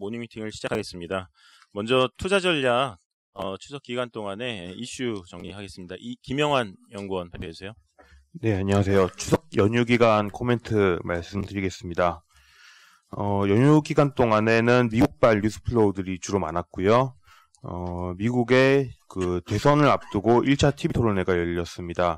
모닝미팅을 시작하겠습니다. 먼저 투자 전략 추석 기간 동안에 이슈 정리하겠습니다. 김영환 연구원 발표해 주세요. 네, 안녕하세요. 추석 연휴 기간 코멘트 말씀드리겠습니다. 연휴 기간 동안에는 미국발 뉴스플로우들이 주로 많았고요. 미국의 그 대선을 앞두고 1차 TV 토론회가 열렸습니다.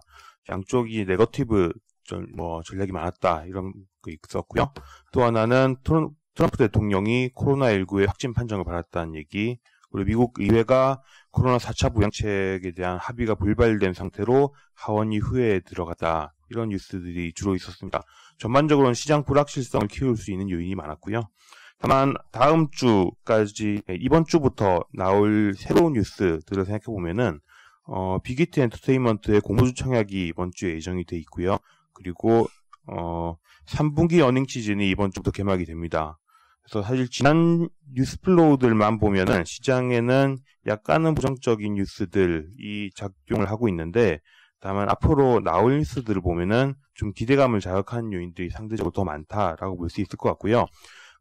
양쪽이 네거티브 전략이 많았다 이런 거 있었고요. 또 하나는 트럼프 대통령이 코로나19의 확진 판정을 받았다는 얘기, 그리고 미국 의회가 코로나 4차 부양책에 대한 합의가 불발된 상태로 하원이 후회에 들어갔다, 이런 뉴스들이 주로 있었습니다. 전반적으로는 시장 불확실성을 키울 수 있는 요인이 많았고요. 다만 다음 주까지, 이번 주부터 나올 새로운 뉴스들을 생각해보면은 빅히트 엔터테인먼트의 공모주 청약이 이번 주에 예정이 돼 있고요. 그리고 3분기 어닝 시즌이 이번 주부터 개막이 됩니다. 그래서 사실 지난 뉴스플로우들만 보면은 시장에는 약간은 부정적인 뉴스들이 작용을 하고 있는데, 다만 앞으로 나올 뉴스들을 보면은 좀 기대감을 자극하는 요인들이 상대적으로 더 많다라고 볼 수 있을 것 같고요.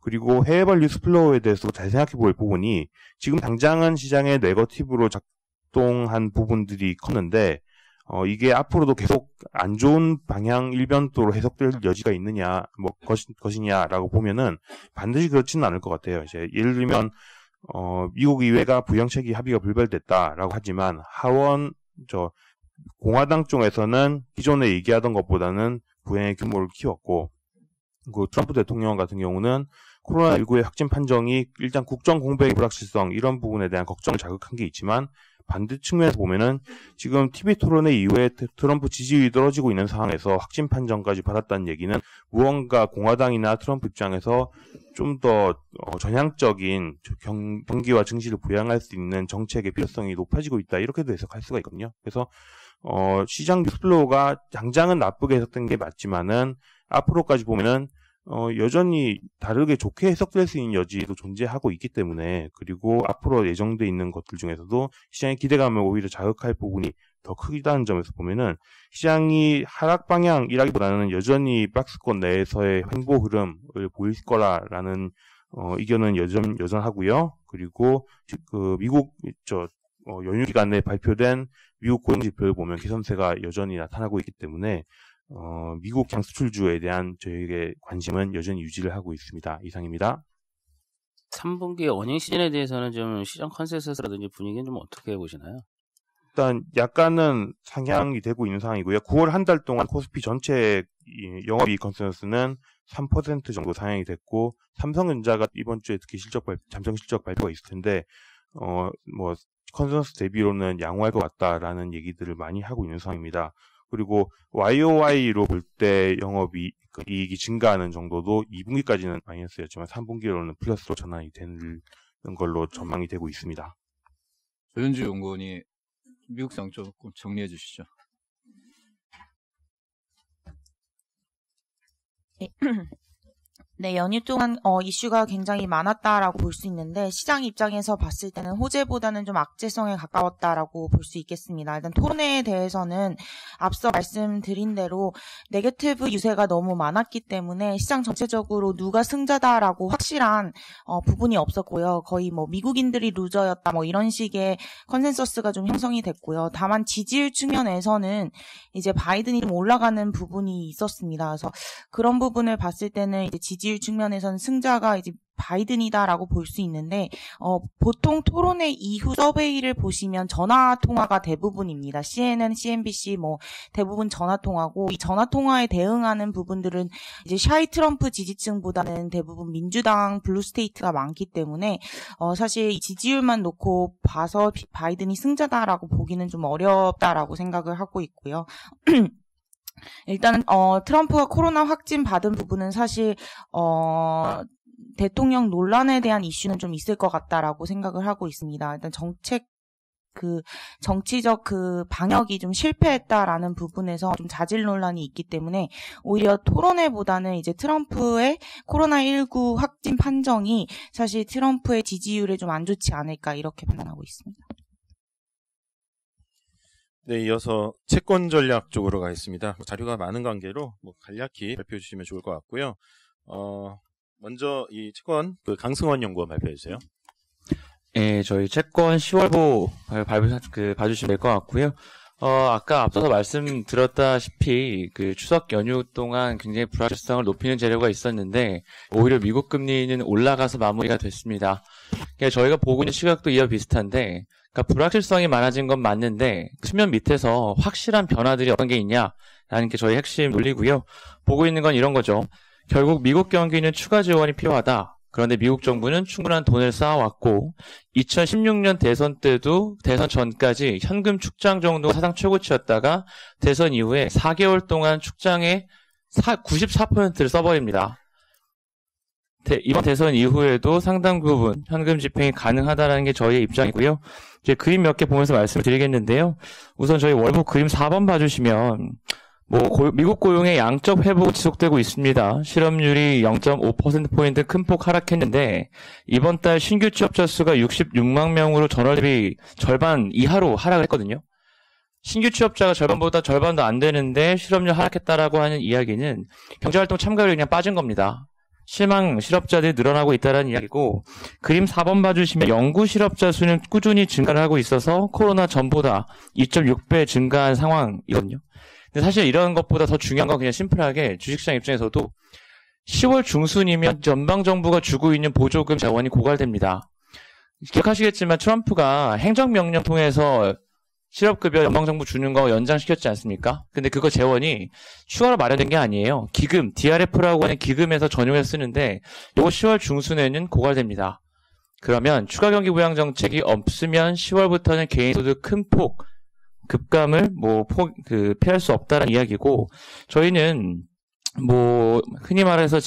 그리고 해외발 뉴스플로우에 대해서 잘 생각해 볼 부분이, 지금 당장은 시장에 네거티브로 작동한 부분들이 컸는데 이게 앞으로도 계속 안 좋은 방향 일변도로 해석될 여지가 있느냐, 것이냐라고 보면은 반드시 그렇지는 않을 것 같아요. 이제 예를 들면 미국 의회가 부양책이 합의가 불발됐다라고 하지만 공화당 쪽에서는 기존에 얘기하던 것보다는 부양의 규모를 키웠고, 그 트럼프 대통령 같은 경우는 코로나19의 확진 판정이 일단 국정 공백의 불확실성, 이런 부분에 대한 걱정을 자극한 게 있지만, 반대 측면에서 보면은 지금 TV 토론회 이후에 트럼프 지지율이 떨어지고 있는 상황에서 확진 판정까지 받았다는 얘기는 무언가 공화당이나 트럼프 입장에서 좀 더 전향적인 경기와 증시를 부양할 수 있는 정책의 필요성이 높아지고 있다, 이렇게도 해석할 수가 있거든요. 그래서 시장 뉴스플로우가 당장은 나쁘게 해석된 게 맞지만은 앞으로까지 보면은 여전히 다르게 좋게 해석될 수 있는 여지도 존재하고 있기 때문에, 그리고 앞으로 예정돼 있는 것들 중에서도 시장의 기대감을 오히려 자극할 부분이 더 크다는 점에서 보면은 시장이 하락 방향이라기보다는 여전히 박스권 내에서의 횡보 흐름을 보일 거라라는 의견은 여전하고요. 그리고 미국 연휴 기간에 발표된 미국 고용 지표를 보면 개선세가 여전히 나타나고 있기 때문에 미국 향수출주에 대한 저희의 관심은 여전히 유지를 하고 있습니다. 이상입니다. 3분기 어닝 시즌에 대해서는 좀 시장 컨센서스라든지 분위기는 좀 어떻게 보시나요? 일단 약간은 상향이 되고 있는 상황이고요. 9월 한 달 동안 코스피 전체 영업이익 컨센서스는 3% 정도 상향이 됐고, 삼성전자가 이번 주에 특히 잠정 실적 발표가 있을 텐데 컨센서스 대비로는 양호할 것 같다라는 얘기들을 많이 하고 있는 상황입니다. 그리고 YOY로 볼 때 영업이익이 증가하는 정도도 2분기까지는 마이너스였지만 3분기로는 플러스로 전환이 되는 걸로 전망이 되고 있습니다. 조현주 연구원이 미국 시장 조금 정리해 주시죠. 네, 연휴 동안 이슈가 굉장히 많았다라고 볼 수 있는데, 시장 입장에서 봤을 때는 호재보다는 좀 악재성에 가까웠다라고 볼 수 있겠습니다. 일단 토론회에 대해서는 앞서 말씀드린 대로 네거티브 유세가 너무 많았기 때문에 시장 전체적으로 누가 승자다라고 확실한 부분이 없었고요. 거의 미국인들이 루저였다 이런 식의 컨센서스가 좀 형성이 됐고요. 다만 지지율 측면에서는 이제 바이든이 좀 올라가는 부분이 있었습니다. 그래서 그런 부분을 봤을 때는 이제 지지율 측면에서는 승자가 이제 바이든이다라고 볼 수 있는데, 보통 토론회 이후 서베이를 보시면 전화 통화가 대부분입니다. CNN, CNBC 대부분 전화 통화고, 이 전화 통화에 대응하는 부분들은 이제 샤이 트럼프 지지층보다는 대부분 민주당 블루스테이트가 많기 때문에 사실 이 지지율만 놓고 봐서 바이든이 승자다라고 보기는 좀 어렵다라고 생각을 하고 있고요. 일단은 트럼프가 코로나 확진 받은 부분은 사실 대통령 논란에 대한 이슈는 좀 있을 것 같다라고 생각을 하고 있습니다. 일단 정치적 방역이 좀 실패했다라는 부분에서 좀 자질 논란이 있기 때문에 오히려 토론회보다는 이제 트럼프의 코로나19 확진 판정이 사실 트럼프의 지지율에 좀 안 좋지 않을까, 이렇게 판단하고 있습니다. 네, 이어서 채권 전략 쪽으로 가겠습니다. 자료가 많은 관계로 간략히 발표해 주시면 좋을 것 같고요. 먼저 이 채권 강승원 연구원 발표해 주세요. 예, 저희 채권 10월보 봐주시면 될 것 같고요. 아까 앞서서 말씀드렸다시피 추석 연휴 동안 굉장히 불확실성을 높이는 재료가 있었는데 오히려 미국 금리는 올라가서 마무리가 됐습니다. 그러니까 저희가 보고 있는 시각도 이와 비슷한데, 그러니까 불확실성이 많아진 건 맞는데 수면 밑에서 확실한 변화들이 어떤 게 있냐라는 게 저희 핵심 논리고요. 보고 있는 건 이런 거죠. 결국 미국 경기는 추가 지원이 필요하다. 그런데 미국 정부는 충분한 돈을 쌓아왔고 2016년 대선 때도 대선 전까지 현금 축장 정도가 사상 최고치였다가 대선 이후에 4개월 동안 축장의 94%를 써버립니다. 이번 대선 이후에도 상당 부분 현금 집행이 가능하다는 게 저희의 입장이고요. 이제 그림 몇 개 보면서 말씀을 드리겠는데요. 우선 저희 월보 그림 4번 봐주시면 미국 고용의 양적 회복이 지속되고 있습니다. 실업률이 0.5%포인트 큰 폭 하락했는데 이번 달 신규 취업자 수가 66만 명으로 전월 대비 절반 이하로 하락을 했거든요. 신규 취업자가 절반보다 절반도 안 되는데 실업률 하락했다라고 하는 이야기는 경제활동 참가율이 그냥 빠진 겁니다. 실망 실업자들이 늘어나고 있다는 이야기고, 그림 4번 봐주시면 연구 실업자 수는 꾸준히 증가를 하고 있어서 코로나 전보다 2.6배 증가한 상황이거든요. 근데 사실 이런 것보다 더 중요한 건 그냥 심플하게 주식시장 입장에서도 10월 중순이면 연방정부가 주고 있는 보조금 자원이 고갈됩니다. 기억하시겠지만 트럼프가 행정명령 통해서 실업급여 연방정부 주는 거 연장시켰지 않습니까? 근데 그거 재원이 추가로 마련된 게 아니에요. 기금, DRF라고 하는 기금에서 전용해서 쓰는데 이거 10월 중순에는 고갈됩니다. 그러면 추가 경기 부양 정책이 없으면 10월부터는 개인소득 큰 폭 급감을 피할 수 없다는 이야기고, 저희는 흔히 말해서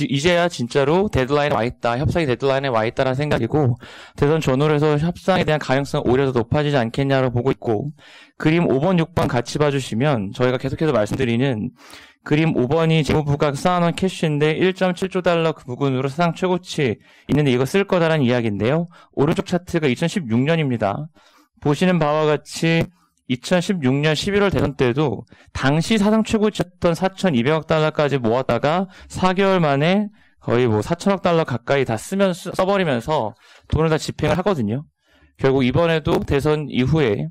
이제야 진짜로 데드라인에 와 있다, 협상이 데드라인에 와 있다라는 생각이고, 대선 전후로 해서 협상에 대한 가능성은 오히려 더 높아지지 않겠냐고 보고 있고, 그림 5번, 6번 같이 봐주시면 저희가 계속해서 말씀드리는 그림 5번이 재무부가 쌓아놓은 캐시인데 1.7조 달러 그 부근으로 사상 최고치 있는데 이거 쓸 거다라는 이야기인데요. 오른쪽 차트가 2016년입니다. 보시는 바와 같이 2016년 11월 대선 때도 당시 사상 최고치였던 4,200억 달러까지 모았다가 4개월 만에 거의 4천억 달러 가까이 다 써버리면서 돈을 다 집행을 하거든요. 결국 이번에도 대선 이후에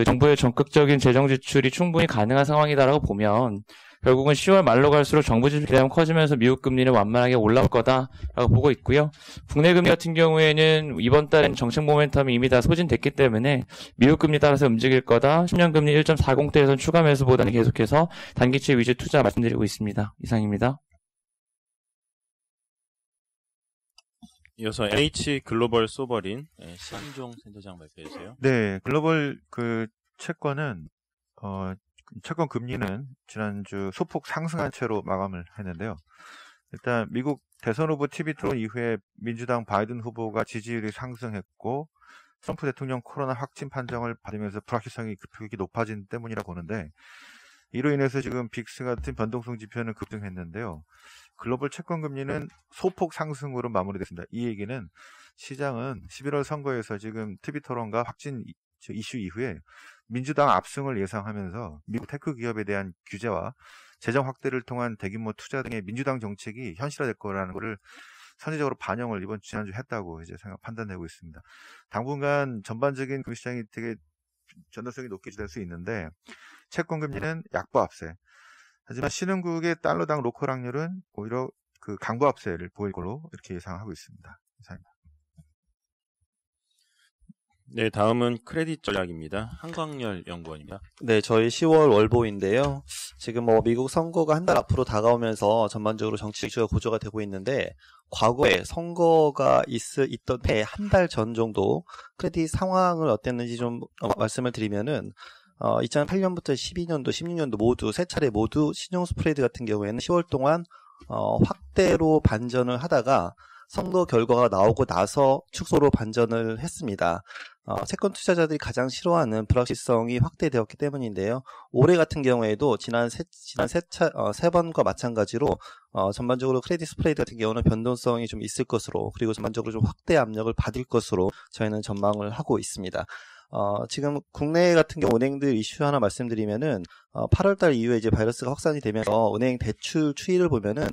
정부의 적극적인 재정 지출이 충분히 가능한 상황이다라고 보면 결국은 10월 말로 갈수록 정부 지출 기대감이 커지면서 미국 금리는 완만하게 올라올 거다라고 보고 있고요. 국내 금리 같은 경우에는 이번 달엔 정책 모멘텀이 이미 다 소진됐기 때문에 미국 금리 따라서 움직일 거다. 10년 금리 1.40대에선 추가 매수보다는 계속해서 단기채 위주 투자 말씀드리고 있습니다. 이상입니다. 이어서 NH 글로벌 소버린 신종 센터장 발표해 주세요. 네, 글로벌 채권은 채권 금리는 지난주 소폭 상승한 채로 마감을 했는데요. 일단 미국 대선 후보 TV 토론 이후에 민주당 바이든 후보가 지지율이 상승했고 트럼프 대통령 코로나 확진 판정을 받으면서 불확실성이 급격히 높아진 때문이라 보는데, 이로 인해서 지금 빅스 같은 변동성 지표는 급등했는데요. 글로벌 채권 금리는 소폭 상승으로 마무리됐습니다. 이 얘기는 시장은 11월 선거에서 지금 TV 토론과 확진 이슈 이후에 민주당 압승을 예상하면서 미국 테크 기업에 대한 규제와 재정 확대를 통한 대규모 투자 등의 민주당 정책이 현실화될 거라는 것을 선제적으로 반영을 이번 지난주 했다고 이제 판단되고 있습니다. 당분간 전반적인 금시장이 되게 전도성이 높게 유지될 수 있는데, 채권 금리는 약보합세. 하지만 신흥국의 달러당 로컬 확률은 오히려 강보합세를 보일 걸로 이렇게 예상하고 있습니다. 이상입니다. 네, 다음은 크레딧 전략입니다. 한광열 연구원입니다. 네, 저희 10월 월보인데요. 지금 미국 선거가 한 달 앞으로 다가오면서 전반적으로 정치 이슈가 고조가 되고 있는데, 과거에 선거가 있던 해 한 달 전 정도 크레딧 상황을 어땠는지 좀 말씀을 드리면은 2008년부터 12년도, 16년도 모두 세 차례 모두 신용 스프레드 같은 경우에는 10월 동안 확대로 반전을 하다가 선거 결과가 나오고 나서 축소로 반전을 했습니다. 채권 투자자들이 가장 싫어하는 불확실성이 확대되었기 때문인데요. 올해 같은 경우에도 지난 세 번과 마찬가지로 전반적으로 크레딧 스프레드 같은 경우는 변동성이 좀 있을 것으로, 그리고 전반적으로 좀 확대 압력을 받을 것으로 저희는 전망을 하고 있습니다. 지금 국내 같은 경우 은행들 이슈 하나 말씀드리면은 8월달 이후에 이제 바이러스가 확산이 되면서 은행 대출 추이를 보면은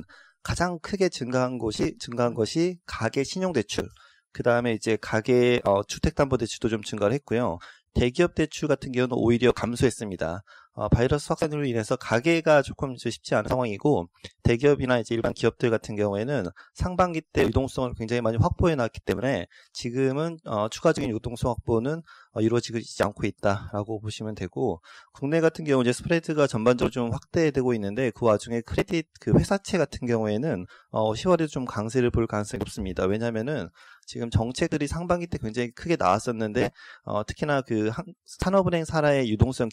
가장 크게 증가한 것이 가계 신용대출, 그 다음에 이제 가계 주택담보대출도 좀 증가를 했고요. 대기업 대출 같은 경우는 오히려 감소했습니다. 바이러스 확산으로 인해서 가계가 조금 쉽지 않은 상황이고, 대기업이나 이제 일반 기업들 같은 경우에는 상반기 때 유동성을 굉장히 많이 확보해 놨기 때문에 지금은 추가적인 유동성 확보는 이루어지지 않고 있다라고 보시면 되고, 국내 같은 경우 이제 스프레드가 전반적으로 좀 확대되고 있는데, 그 와중에 크레딧 그 회사채 같은 경우에는 10월에 좀 강세를 볼 가능성이 높습니다. 왜냐면은 지금 정책들이 상반기 때 굉장히 크게 나왔었는데, 특히나 그 산업은행 산하의 유동성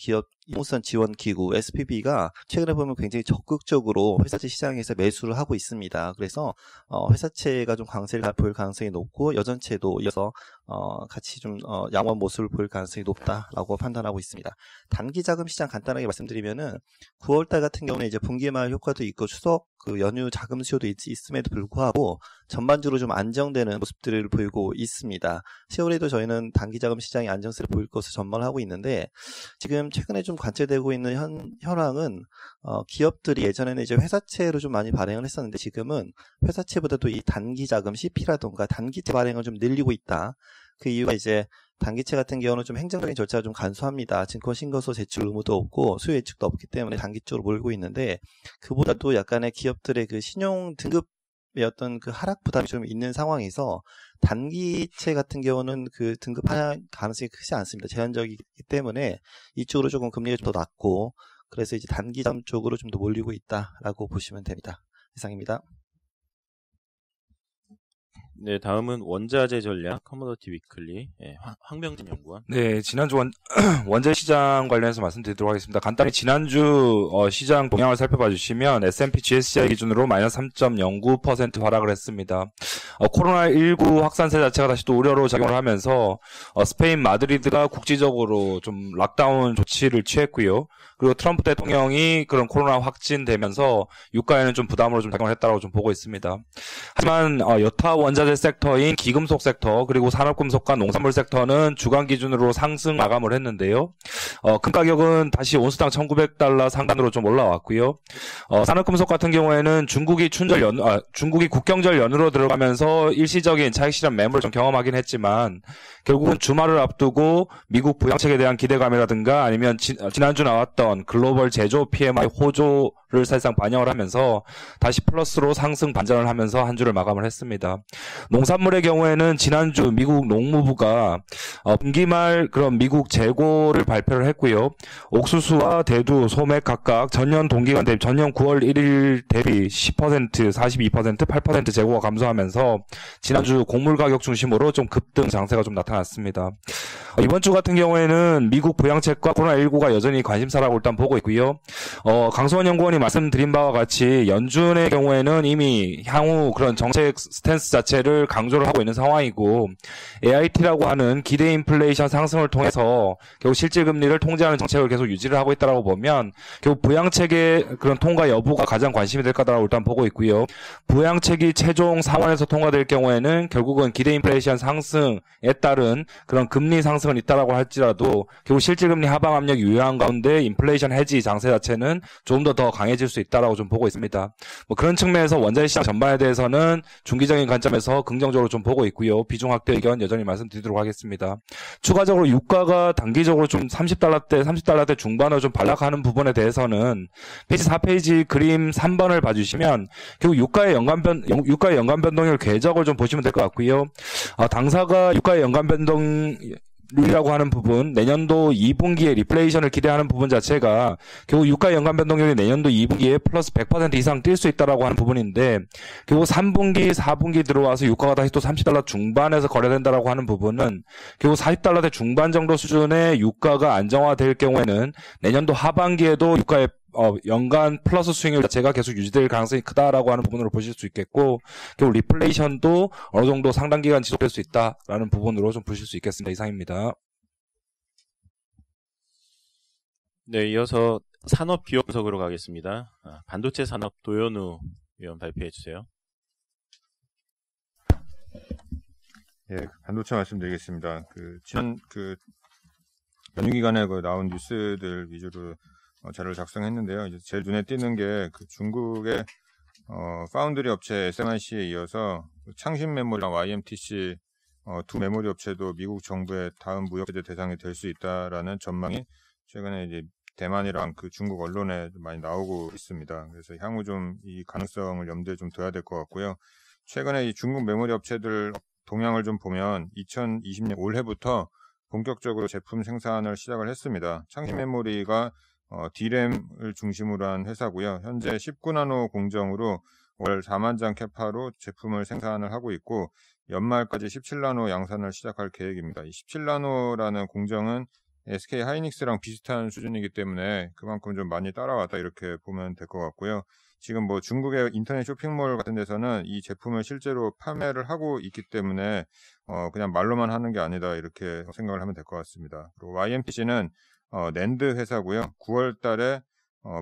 지원 기구 SPV가 최근에 보면 굉장히 적극적으로 회사채 시장에서 매수를 하고 있습니다. 그래서 회사채가 좀 강세를 보일 가능성이 높고, 여전채도 이어서 같이 좀 양호한 모습을 보일 가능성이 높다라고 판단하고 있습니다. 단기 자금 시장 간단하게 말씀드리면은 9월달 같은 경우는 이제 분기말 효과도 있고 추석 그 연휴 자금 수요도 있음에도 불구하고 전반적으로 좀 안정되는 모습들을 보이고 있습니다. 10월에도 저희는 단기 자금 시장이 안정세를 보일 것을 전망을 하고 있는데, 지금 최근에 좀 관찰되고 있는 현황은 기업들이 예전에는 이제 회사채로 좀 많이 발행을 했었는데, 지금은 회사채보다도 이 단기 자금 CP라던가 단기채 발행을 좀 늘리고 있다. 그 이유가 이제 단기채 같은 경우는 좀 행정적인 절차가 좀 간소합니다. 증권 신고서 제출 의무도 없고 수요 예측도 없기 때문에 단기 쪽으로 몰고 있는데, 그보다도 약간의 기업들의 그 신용 등급의 어떤 그 하락 부담이 좀 있는 상황에서 단기채 같은 경우는 그 등급 하락 가능성이 크지 않습니다. 제한적이기 때문에 이쪽으로 조금 금리가 좀 더 낮고, 그래서 이제 단기 자금 쪽으로 좀 더 몰리고 있다라고 보시면 됩니다. 이상입니다. 네, 다음은 원자재 전략 커머더티 위클리 황병진 연구원. 네, 지난주 원자재 시장 관련해서 말씀드리도록 하겠습니다. 간단히 지난주 시장 동향을 살펴봐 주시면 S&P GSCI 기준으로 마이너스 3.09% 하락을 했습니다. 코로나19 확산세 자체가 다시 또 우려로 작용을 하면서 스페인 마드리드가 국지적으로 좀 락다운 조치를 취했고요. 그리고 트럼프 대통령이 그런 코로나 확진되면서 유가에는 좀 부담으로 좀 작용을 했다고 좀 보고 있습니다. 하지만 여타 원자재 섹터인 기금속 섹터 그리고 산업금속과 농산물 sek터는 주간 기준으로 상승 마감을 했는데요. 금 가격은 다시 온스당 $1,900 상단으로 좀 올라왔고요. 산업금속 같은 경우에는 중국이 국경절 연휴로 들어가면서 일시적인 차익 실현 매물을 좀 경험하긴 했지만, 결국은 주말을 앞두고 미국 부양책에 대한 기대감이라든가 아니면 지난주 나왔던 글로벌 제조 PMI 호조를 사실상 반영을 하면서 다시 플러스로 상승 반전을 하면서 한 주를 마감을 했습니다. 농산물의 경우에는 지난주 미국 농무부가 분기말 그런 미국 재고를 발표를 했고요. 옥수수와 대두, 소맥 각각 전년 동기간 대비 전년 9월 1일 대비 10%, 42%, 8% 재고가 감소하면서 지난주 곡물 가격 중심으로 좀 급등 장세가 좀 나타났습니다. 이번 주 같은 경우에는 미국 부양책과 코로나19가 여전히 관심사라고 일단 보고 있고요. 강수원 연구원이 말씀드린 바와 같이 연준의 경우에는 이미 향후 그런 정책 스탠스 자체를 강조를 하고 있는 상황이고, AIT라고 하는 기대 인플레이션 상승을 통해서 결국 실질 금리를 통제하는 정책을 계속 유지를 하고 있다고 보면 결국 부양책의 그런 통과 여부가 가장 관심이 될 거다라고 일단 보고 있고요. 부양책이 최종 상원에서 통과될 경우에는 결국은 기대 인플레이션 상승에 따른 그런 금리 상승은 있다라고 할지라도 결국 실질 금리 하방 압력이 유효한 가운데 인플레이션 해지 장세 자체는 좀 더 강해질 수 있다라고 좀 보고 있습니다. 그런 측면에서 원자재 시장 전반에 대해서는 중기적인 관점에서 긍정적으로 좀 보고 있고요. 비중 확대 의견 여전히 말씀드리도록 하겠습니다. 추가적으로 유가가 단기적으로 좀 $30대 중반으로 좀 반락하는 부분에 대해서는 페이지 4페이지 그림 3번을 봐주시면 결국 유가의 연간 변동률 궤적을 좀 보시면 될 것 같고요. 당사가 유가의 연간 변동률이라고 하는 부분, 내년도 2분기에 리플레이션을 기대하는 부분 자체가 결국 유가 연간 변동률이 내년도 2분기에 플러스 100% 이상 뛸 수 있다라고 하는 부분인데, 결국 3분기, 4분기 들어와서 유가가 다시 또 $30 중반에서 거래된다라고 하는 부분은 결국 $40대 중반 정도 수준의 유가가 안정화될 경우에는 내년도 하반기에도 유가의 연간 플러스 수익률 자체가 계속 유지될 가능성이 크다라고 하는 부분으로 보실 수 있겠고, 결국 리플레이션도 어느 정도 상당 기간 지속될 수 있다라는 부분으로 좀 보실 수 있겠습니다. 이상입니다. 네, 이어서 산업 기업 분석으로 가겠습니다. 반도체 산업 도현우 위원 발표해 주세요. 예, 반도체 말씀드리겠습니다. 지난 연휴 기간에 나온 뉴스들 위주로 자료를 작성했는데요. 이제 제일 눈에 띄는 게 중국의 파운드리 업체 SMIC에 이어서 창신 메모리랑 YMTC 두 메모리 업체도 미국 정부의 다음 무역제재 대상이 될 수 있다라는 전망이 최근에 이제 대만이랑 그 중국 언론에 많이 나오고 있습니다. 그래서 향후 좀 이 가능성을 염두에 좀 둬야 될 것 같고요. 최근에 이 중국 메모리 업체들 동향을 좀 보면 2020년 올해부터 본격적으로 제품 생산을 시작을 했습니다. 창신 메모리가 D램을 중심으로 한 회사고요. 현재 19나노 공정으로 월 4만 장 캐파로 제품을 생산을 하고 있고 연말까지 17나노 양산을 시작할 계획입니다. 이 17나노라는 공정은 SK 하이닉스랑 비슷한 수준이기 때문에 그만큼 좀 많이 따라왔다 이렇게 보면 될 것 같고요. 지금 뭐 중국의 인터넷 쇼핑몰 같은 데서는 이 제품을 실제로 판매를 하고 있기 때문에 그냥 말로만 하는 게 아니다 이렇게 생각을 하면 될 것 같습니다. 그리고 YMTC는 낸드 회사고요. 9월 달에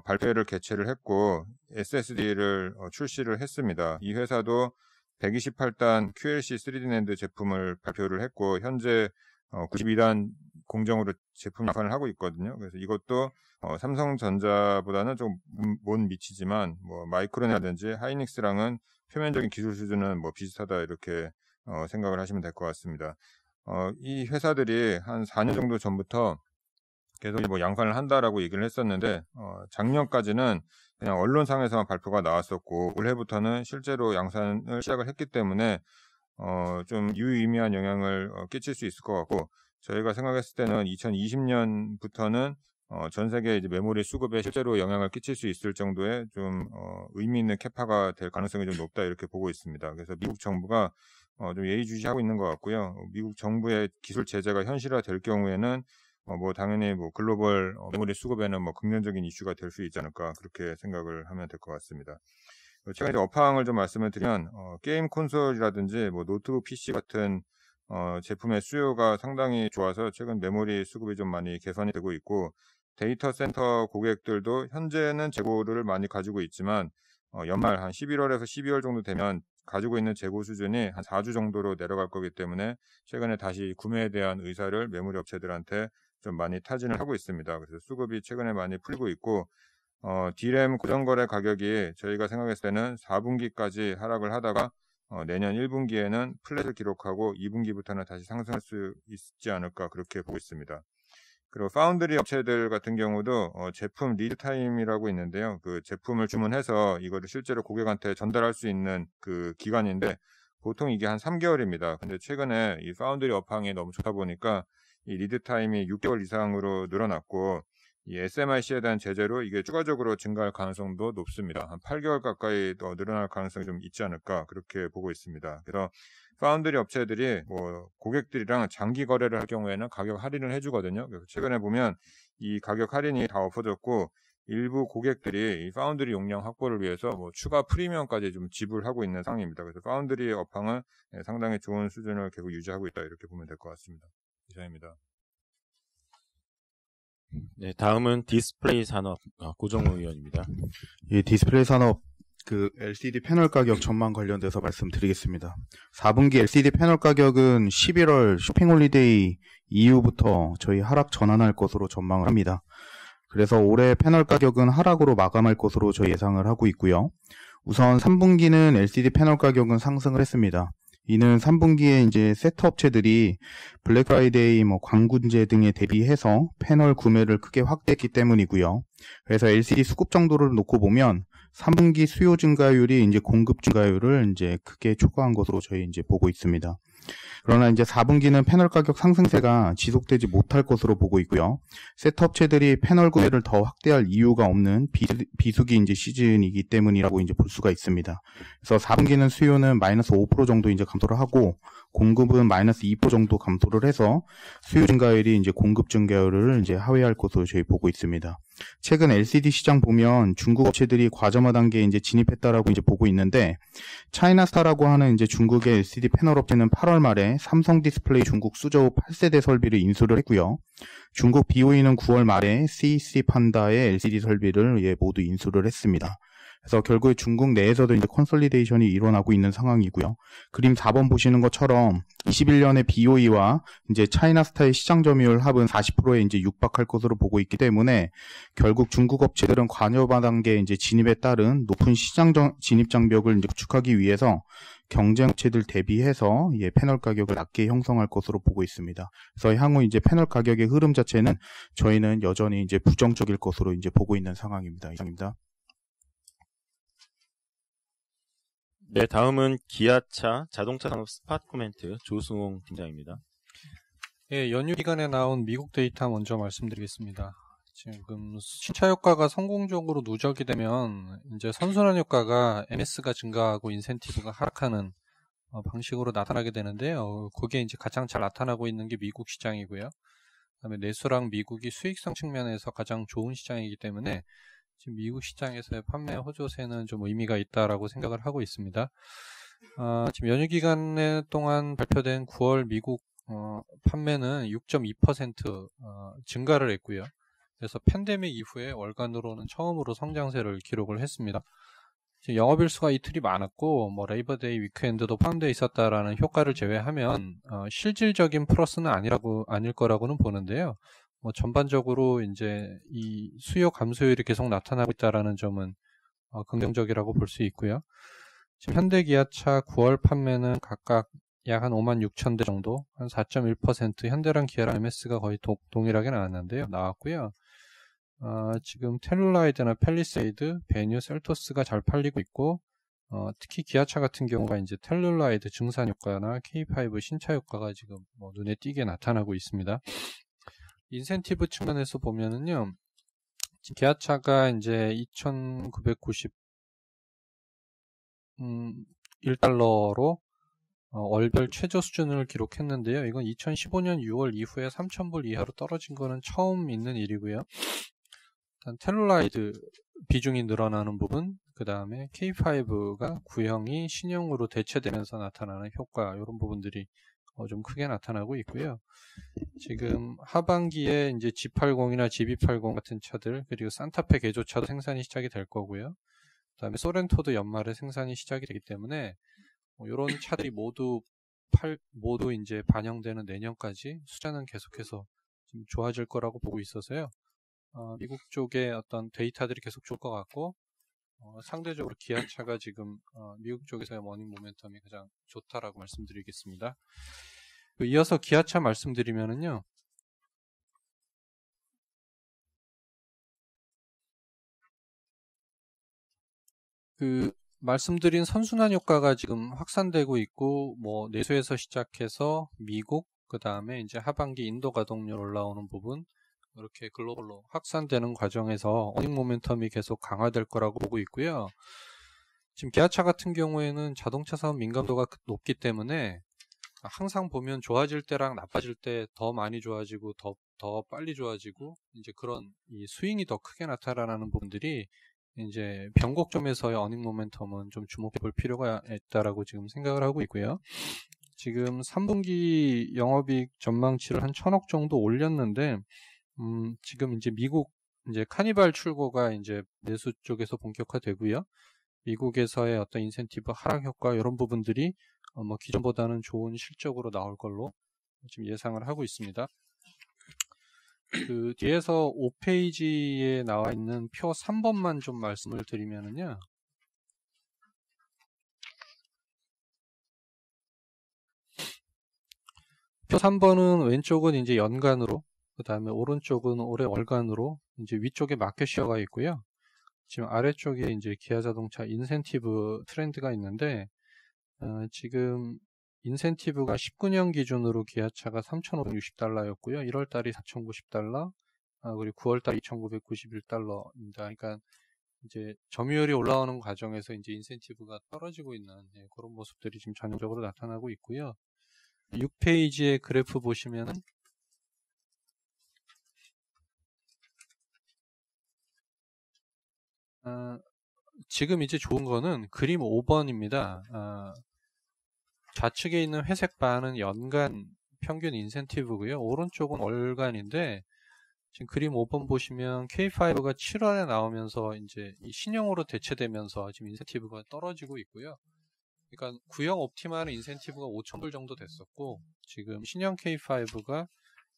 발표회를 개최를 했고 SSD를 출시를 했습니다. 이 회사도 128단 QLC 3D 낸드 제품을 발표를 했고 현재 92단 공정으로 제품 양산을 하고 있거든요. 그래서 이것도 삼성전자보다는 좀 못 미치지만 뭐 마이크론이라든지 하이닉스랑은 표면적인 기술 수준은 뭐 비슷하다 이렇게 생각을 하시면 될 것 같습니다. 이 회사들이 한 4년 정도 전부터 계속 뭐 양산을 한다라고 얘기를 했었는데 작년까지는 그냥 언론상에서만 발표가 나왔었고 올해부터는 실제로 양산을 시작을 했기 때문에 좀 유의미한 영향을 끼칠 수 있을 것 같고 저희가 생각했을 때는 2020년부터는 전 세계 이제 메모리 수급에 실제로 영향을 끼칠 수 있을 정도의 좀 의미 있는 캐파가 될 가능성이 좀 높다 이렇게 보고 있습니다. 그래서 미국 정부가 좀 예의주시하고 있는 것 같고요. 미국 정부의 기술 제재가 현실화될 경우에는 뭐 당연히 뭐 글로벌 메모리 수급에는 뭐 긍정적인 이슈가 될 수 있지 않을까 그렇게 생각을 하면 될 것 같습니다. 제가 이제 업황을 좀 말씀을 드리면 게임 콘솔이라든지 뭐 노트북 PC 같은 제품의 수요가 상당히 좋아서 최근 메모리 수급이 좀 많이 개선이 되고 있고 데이터 센터 고객들도 현재는 재고를 많이 가지고 있지만 연말 한 11월에서 12월 정도 되면 가지고 있는 재고 수준이 한 4주 정도로 내려갈 거기 때문에 최근에 다시 구매에 대한 의사를 메모리 업체들한테 좀 많이 타진을 하고 있습니다. 그래서 수급이 최근에 많이 풀리고 있고 D램 고정거래 가격이 저희가 생각했을 때는 4분기까지 하락을 하다가 내년 1분기에는 플랫을 기록하고 2분기부터는 다시 상승할 수 있지 않을까 그렇게 보고 있습니다. 그리고 파운드리 업체들 같은 경우도 제품 리드 타임이라고 있는데요. 그 제품을 주문해서 이거를 실제로 고객한테 전달할 수 있는 그 기간인데 보통 이게 한 3개월입니다. 근데 최근에 이 파운드리 업황이 너무 좋다 보니까 이 리드 타임이 6개월 이상으로 늘어났고 이 SMIC에 대한 제재로 이게 추가적으로 증가할 가능성도 높습니다. 한 8개월 가까이 더 늘어날 가능성이 좀 있지 않을까 그렇게 보고 있습니다. 그래서 파운드리 업체들이 뭐 고객들이랑 장기 거래를 할 경우에는 가격 할인을 해주거든요. 그래서 최근에 보면 이 가격 할인이 다 없어졌고 일부 고객들이 이 파운드리 용량 확보를 위해서 뭐 추가 프리미엄까지 좀 지불하고 있는 상황입니다. 그래서 파운드리 업황은 상당히 좋은 수준을 계속 유지하고 있다 이렇게 보면 될 것 같습니다. 이상입니다. 네, 다음은 디스플레이 산업 고정우 의원입니다. 예, 디스플레이 산업 그 LCD 패널 가격 전망 관련돼서 말씀드리겠습니다. 4분기 LCD 패널 가격은 11월 쇼핑 홀리데이 이후부터 저희 하락 전환할 것으로 전망을 합니다. 그래서 올해 패널 가격은 하락으로 마감할 것으로 저희 예상을 하고 있고요. 우선 3분기는 LCD 패널 가격은 상승을 했습니다. 이는 3분기에 이제 세트 업체들이 블랙 프라이데이, 광군제 등에 대비해서 패널 구매를 크게 확대했기 때문이고요. 그래서 LCD 수급 정도를 놓고 보면 3분기 수요 증가율이 이제 공급 증가율을 이제 크게 초과한 것으로 저희 이제 보고 있습니다. 그러나 이제 4분기는 패널 가격 상승세가 지속되지 못할 것으로 보고 있고요. 세트 업체들이 패널 구매를 더 확대할 이유가 없는 비수기 이제 시즌이기 때문이라고 이제 볼 수가 있습니다. 그래서 4분기는 수요는 마이너스 5% 정도 이제 감소를 하고 공급은 마이너스 2% 정도 감소를 해서 수요 증가율이 이제 공급 증가율을 이제 하회할 것으로 저희 보고 있습니다. 최근 LCD 시장 보면 중국 업체들이 과점화 단계에 이제 진입했다라고 이제 보고 있는데 차이나스타라고 하는 이제 중국의 LCD 패널 업체는 8월 말에 삼성 디스플레이 중국 수저 8세대 설비를 인수를 했고요. 중국 BOE는 9월 말에 CEC 판다의 LCD 설비를 모두 인수를 했습니다. 그래서 결국에 중국 내에서도 이제 컨솔리데이션이 일어나고 있는 상황이고요. 그림 4번 보시는 것처럼 21년에 BOE와 이제 차이나스타의 시장 점유율 합은 40%에 이제 육박할 것으로 보고 있기 때문에 결국 중국 업체들은 관여바 단계 이제 진입에 따른 높은 시장 진입 장벽을 이제 구축하기 위해서 경쟁 업체들 대비해서 패널 가격을 낮게 형성할 것으로 보고 있습니다. 그래서 향후 이제 패널 가격의 흐름 자체는 저희는 여전히 이제 부정적일 것으로 이제 보고 있는 상황입니다. 이상입니다. 네, 다음은 기아차 자동차 산업 스팟 코멘트 조승홍 팀장입니다. 예, 연휴 기간에 나온 미국 데이터 먼저 말씀드리겠습니다. 지금 신차 효과가 성공적으로 누적이 되면 이제 선순환 효과가 MS가 증가하고 인센티브가 하락하는 방식으로 나타나게 되는데요. 그게 이제 가장 잘 나타나고 있는 게 미국 시장이고요. 그다음에 내수랑 미국이 수익성 측면에서 가장 좋은 시장이기 때문에 지금 미국 시장에서의 판매 호조세는 좀 의미가 있다라고 생각을 하고 있습니다. 지금 연휴 기간 동안 발표된 9월 미국 판매는 6.2% 증가를 했고요. 그래서 팬데믹 이후에 월간으로는 처음으로 성장세를 기록을 했습니다. 영업일수가 이틀이 많았고 레이버데이 위크엔드도 포함되어 있었다라는 효과를 제외하면 실질적인 플러스는 아닐 거라고는 보는데요. 전반적으로 이제 이 수요 감소율이 계속 나타나고 있다라는 점은 긍정적이라고 볼 수 있고요. 지금 현대 기아차 9월 판매는 각각 약 한 56,000대 정도, 한 4.1%, 현대랑 기아랑 MS가 거의 동일하게 나왔고요. 지금 텔룰라이드나 팰리세이드, 베뉴, 셀토스가 잘 팔리고 있고, 특히 기아차 같은 경우가 이제 텔룰라이드 증산 효과나 K5 신차 효과가 지금 눈에 띄게 나타나고 있습니다. 인센티브 측면에서 보면은요, 기아차가 이제 2,991달러로 월별 최저 수준을 기록했는데요. 이건 2015년 6월 이후에 3,000불 이하로 떨어진 거는 처음 있는 일이고요. 일단 텔룰라이드 비중이 늘어나는 부분, 그 다음에 K5가 구형이 신형으로 대체되면서 나타나는 효과, 이런 부분들이 좀 크게 나타나고 있고요. 지금 하반기에 이제 G80이나 GB80 같은 차들, 그리고 산타페 개조차도 생산이 시작이 될 거고요. 그 다음에 소렌토도 연말에 생산이 시작이 되기 때문에 이런 차들이 모두 이제 반영되는 내년까지 수자는 계속해서 좀 좋아질 거라고 보고 있어서요. 미국 쪽의 어떤 데이터들이 계속 좋을 것 같고, 상대적으로 기아차가 지금 미국 쪽에서의 머니 모멘텀이 가장 좋다라고 말씀드리겠습니다. 이어서 기아차 말씀드리면은요. 말씀드린 선순환 효과가 지금 확산되고 있고, 내수에서 시작해서 미국, 그 다음에 이제 하반기 인도 가동률 올라오는 부분, 이렇게 글로벌로 확산되는 과정에서 어닝 모멘텀이 계속 강화될 거라고 보고 있고요. 지금 기아차 같은 경우에는 자동차 사업 민감도가 높기 때문에 항상 보면 좋아질 때랑 나빠질 때 더 많이 좋아지고 더 빨리 좋아지고 이제 그런 이 스윙이 더 크게 나타나는 부분들이 이제 변곡점에서의 어닝 모멘텀은 좀 주목해 볼 필요가 있다라고 지금 생각을 하고 있고요. 지금 3분기 영업이익 전망치를 한 1,000억 정도 올렸는데, 지금 이제 미국 이제 카니발 출고가 이제 내수 쪽에서 본격화되고요. 미국에서의 어떤 인센티브 하락 효과 이런 부분들이 기존보다는 좋은 실적으로 나올 걸로 지금 예상을 하고 있습니다. 뒤에서 5페이지에 나와 있는 표 3번만 좀 말씀을 드리면은요. 표 3번은 왼쪽은 이제 연간으로, 그 다음에 오른쪽은 올해 월간으로 이제 위쪽에 마켓 쉐어가 있고요. 지금 아래쪽에 이제 기아자동차 인센티브 트렌드가 있는데, 지금 인센티브가 19년 기준으로 기아차가 3,560달러였고요. 1월달이 4,090달러, 그리고 9월달 2,991달러입니다. 그러니까 이제 점유율이 올라오는 과정에서 이제 인센티브가 떨어지고 있는 그런 모습들이 지금 전형적으로 나타나고 있고요. 6페이지의 그래프 보시면은 지금 이제 좋은 거는 그림 5번입니다. 좌측에 있는 회색 바는 연간 평균 인센티브고요. 오른쪽은 월간인데 지금 그림 5번 보시면 K5가 7월에 나오면서 이제 이 신형으로 대체되면서 지금 인센티브가 떨어지고 있고요. 그러니까 구형 옵티마는 인센티브가 5,000불 정도 됐었고 지금 신형 K5가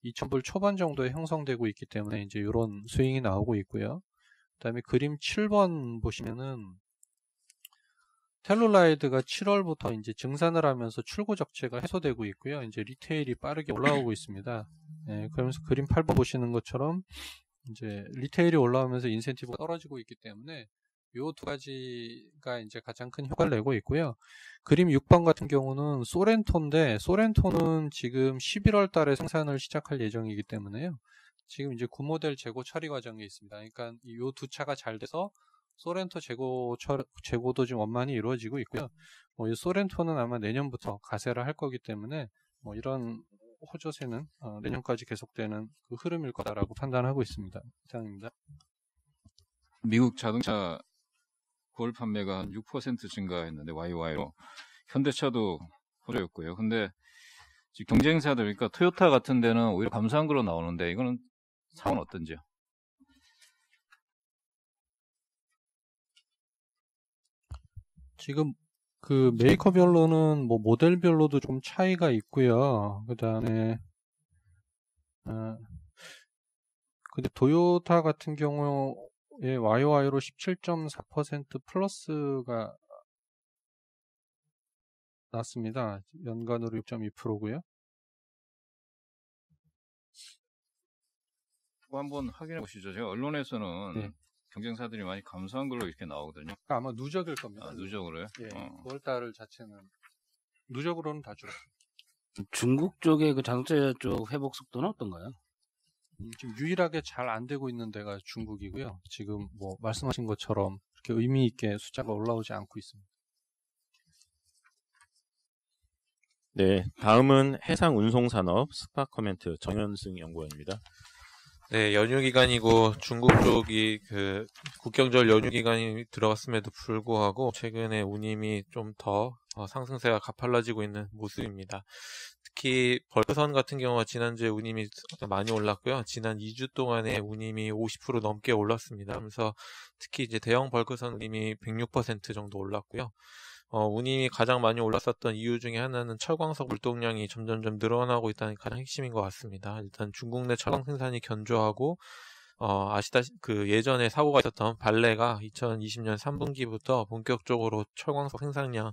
2,000불 초반 정도에 형성되고 있기 때문에 이제 이런 스윙이 나오고 있고요. 그다음에 그림 7번 보시면은 텔룰라이드가 7월부터 이제 증산을 하면서 출고 적체가 해소되고 있고요. 이제 리테일이 빠르게 올라오고 있습니다. 예, 그러면서 그림 8번 보시는 것처럼 이제 리테일이 올라오면서 인센티브가 떨어지고 있기 때문에 요 두 가지가 이제 가장 큰 효과를 내고 있고요. 그림 6번 같은 경우는 소렌토인데 소렌토는 지금 11월 달에 생산을 시작할 예정이기 때문에요. 지금 이제 구모델 재고 처리 과정에 있습니다. 그러니까 요 두 차가 잘 돼서 소렌토 재고도 지금 원만히 이루어지고 있고요. 뭐 이 소렌토는 아마 내년부터 가세를 할 거기 때문에 뭐 이런 호조세는 내년까지 계속되는 그 흐름일 거다라고 판단하고 있습니다. 이상입니다. 미국 자동차 9월 판매가 한 6% 증가했는데 YY로 현대차도 호조였고요. 근데 지금 경쟁사들 그러니까 토요타 같은 데는 오히려 감소한 거로 나오는데 이거는 상황은 어떤지요? 지금 그 메이커별로는 뭐 모델별로도 좀 차이가 있고요. 그다음에 근데 토요타 같은 경우에 YY로 17.4% 플러스가 났습니다. 연간으로 6.2%고요. 한번 확인해 보시죠. 제가 언론에서는 네. 경쟁사들이 많이 감소한 걸로 이렇게 나오거든요. 아마 누적일 겁니다. 누적으로요? 예, 9월달 자체는 누적으로는 다 줄었어요. 중국 쪽의 그 자동차 쪽 회복 속도는 어떤가요? 지금 유일하게 잘 안 되고 있는 데가 중국이고요. 지금 뭐 말씀하신 것처럼 이렇게 의미 있게 숫자가 올라오지 않고 있습니다. 네, 다음은 해상운송산업 스파 코멘트 정현승 연구원입니다. 네, 연휴 기간이고 중국 쪽이 그 국경절 연휴 기간이 들어갔음에도 불구하고 최근에 운임이 좀 더 상승세가 가팔라지고 있는 모습입니다. 특히 벌크선 같은 경우가 지난주에 운임이 많이 올랐고요. 지난 2주 동안에 운임이 50% 넘게 올랐습니다. 그래서 특히 이제 대형 벌크선 운임이 106% 정도 올랐고요. 운임이 가장 많이 올랐었던 이유 중에 하나는 철광석 물동량이 점점점 늘어나고 있다는 가장 핵심인 것 같습니다. 일단 중국 내 철광 생산이 견조하고 그 예전에 사고가 있었던 발레가 2020년 3분기부터 본격적으로 철광석 생산량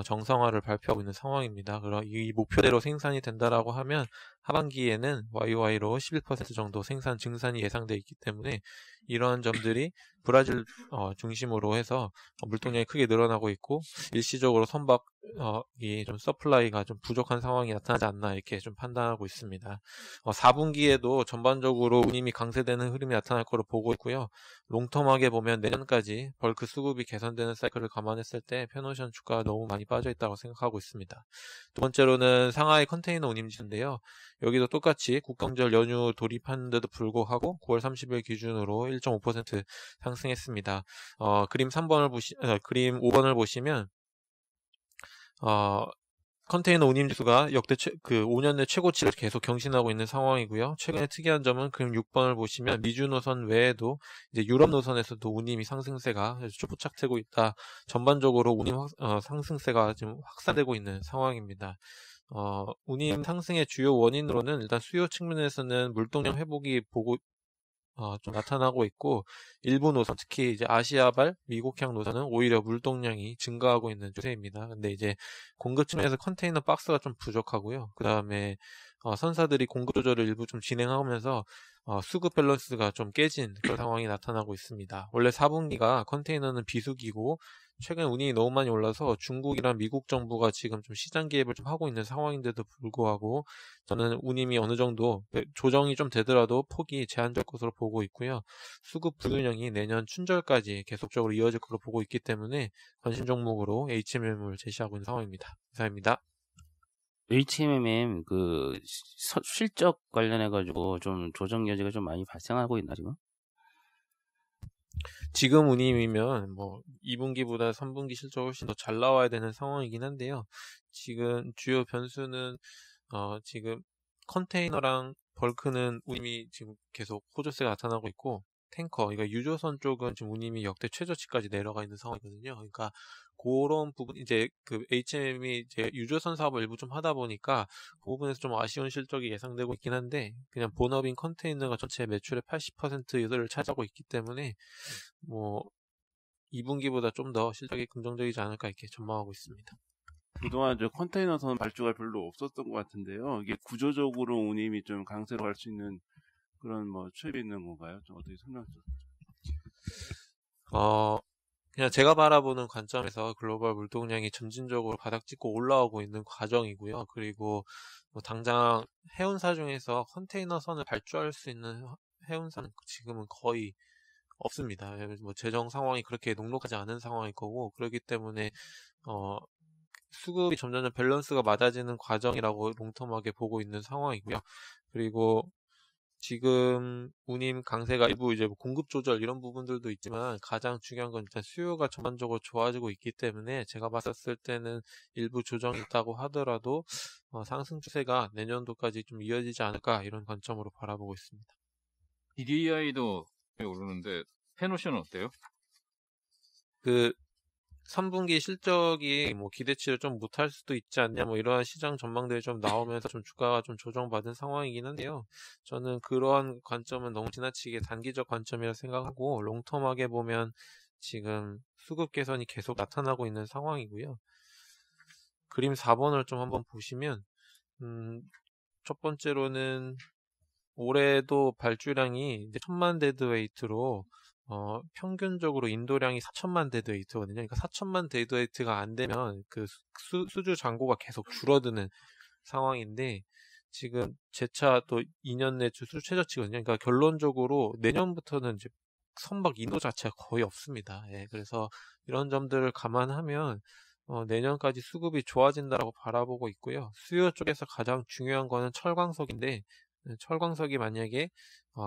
정상화를 발표하고 있는 상황입니다. 그럼 이 목표대로 생산이 된다라고 하면 하반기에는 YY로 11% 정도 생산 증산이 예상되어 있기 때문에 이러한 점들이 브라질 중심으로 해서 물동량이 크게 늘어나고 있고 일시적으로 선박이 좀 서플라이가 좀 부족한 상황이 나타나지 않나 이렇게 좀 판단하고 있습니다. 4분기에도 전반적으로 운임이 강세되는 흐름이 나타날 거로 보고 있고요. 롱텀하게 보면 내년까지 벌크 수급이 개선되는 사이클을 감안했을 때 페노션 주가가 너무 많이 빠져 있다고 생각하고 있습니다. 두 번째로는 상하이 컨테이너 운임지인데요. 여기도 똑같이 국경절 연휴 돌입하는데도 불구하고 9월 30일 기준으로 1.5% 상승했습니다. 그림 5번을 보시면 컨테이너 운임지수가 역대 5년 내 최고치를 계속 경신하고 있는 상황이고요. 최근에 특이한 점은 그림 6번을 보시면 미주 노선 외에도 이제 유럽 노선에서도 운임이 상승세가 포착되고 있다. 전반적으로 운임 상승세가 지금 확산되고 있는 상황입니다. 운임 상승의 주요 원인으로는 일단 수요 측면에서는 물동량 회복이 좀 나타나고 있고 일부 노선 특히 이제 아시아발 미국향 노선은 오히려 물동량이 증가하고 있는 추세입니다. 근데 이제 공급 측면에서 컨테이너 박스가 좀 부족하고요. 그 다음에 선사들이 공급 조절을 일부 좀 진행하면서 수급 밸런스가 좀 깨진 그런 상황이 나타나고 있습니다. 원래 4분기가 컨테이너는 비수기고 최근 운임이 너무 많이 올라서 중국이랑 미국 정부가 지금 좀 시장 개입을 좀 하고 있는 상황인데도 불구하고 저는 운임이 어느 정도 조정이 좀 되더라도 폭이 제한될 것으로 보고 있고요. 수급 불균형이 내년 춘절까지 계속적으로 이어질 것으로 보고 있기 때문에 관심 종목으로 HMM을 제시하고 있는 상황입니다. 감사합니다. HMM 그 실적 관련해가지고 좀 조정 여지가 좀 많이 발생하고 있나 지금? 지금 운임이면 뭐 2분기보다 3분기 실적이 훨씬 더 잘 나와야 되는 상황이긴 한데요. 지금 주요 변수는 지금 컨테이너랑 벌크는 운임이 지금 계속 호조세가 나타나고 있고, 탱커, 그러니까 유조선 쪽은 지금 운임이 역대 최저치까지 내려가 있는 상황이거든요. 그러니까 그런 부분, 이제 그 HM이 이제 유조선 사업을 일부 좀 하다 보니까 그 부분에서 좀 아쉬운 실적이 예상되고 있긴 한데, 그냥 본업인 컨테이너가 전체 매출의 80%를 차지하고 있기 때문에 뭐 2분기보다 좀 더 실적이 긍정적이지 않을까 이렇게 전망하고 있습니다. 그동안 저 컨테이너선 발주가 별로 없었던 것 같은데요. 이게 구조적으로 운임이 좀 강세로 갈 수 있는 그런 뭐 추입이 있는 건가요? 좀 어떻게 설명 좀. 그냥 제가 바라보는 관점에서 글로벌 물동량이 점진적으로 바닥 찍고 올라오고 있는 과정이고요. 그리고 뭐 당장 해운사 중에서 컨테이너 선을 발주할 수 있는 해운사는 지금은 거의 없습니다. 뭐 재정 상황이 그렇게 녹록하지 않은 상황일 거고, 그렇기 때문에 수급이 점점 밸런스가 맞아지는 과정이라고 롱텀하게 보고 있는 상황이고요. 그리고 지금 운임 강세가 일부 이제 뭐 공급 조절 이런 부분들도 있지만, 가장 중요한 건 일단 수요가 전반적으로 좋아지고 있기 때문에 제가 봤었을 때는 일부 조정이 있다고 하더라도 상승 추세가 내년도까지 좀 이어지지 않을까, 이런 관점으로 바라보고 있습니다. DDI도 오르는데 페노션은 어때요? 그 3분기 실적이 뭐 기대치를 좀 못할 수도 있지 않냐, 뭐 이러한 시장 전망들이 좀 나오면서 좀 주가가 좀 조정받은 상황이긴 한데요. 저는 그러한 관점은 너무 지나치게 단기적 관점이라 생각하고, 롱텀하게 보면 지금 수급 개선이 계속 나타나고 있는 상황이고요. 그림 4번을 좀 한번 보시면, 첫 번째로는 올해도 발주량이 이제 1000만 데드웨이트로 평균적으로 인도량이 4천만 데드웨이트거든요. 그러니까 4천만 데드웨이트가 안 되면 그 수주 잔고가 계속 줄어드는 상황인데, 지금 제차 또 2년 내 수주 최저치거든요. 그러니까 결론적으로 내년부터는 이제 선박 인도 자체가 거의 없습니다. 예, 그래서 이런 점들을 감안하면 내년까지 수급이 좋아진다라고 바라보고 있고요. 수요 쪽에서 가장 중요한 거는 철광석인데, 철광석이 만약에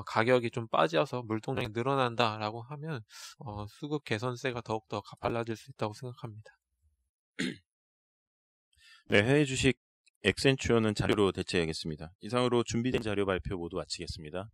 가격이 좀 빠져서 물동량이 늘어난다라고 하면 수급 개선세가 더욱더 가팔라질 수 있다고 생각합니다. 네, 해외 주식 엑센추어는 자료로 대체하겠습니다. 이상으로 준비된 자료 발표 모두 마치겠습니다.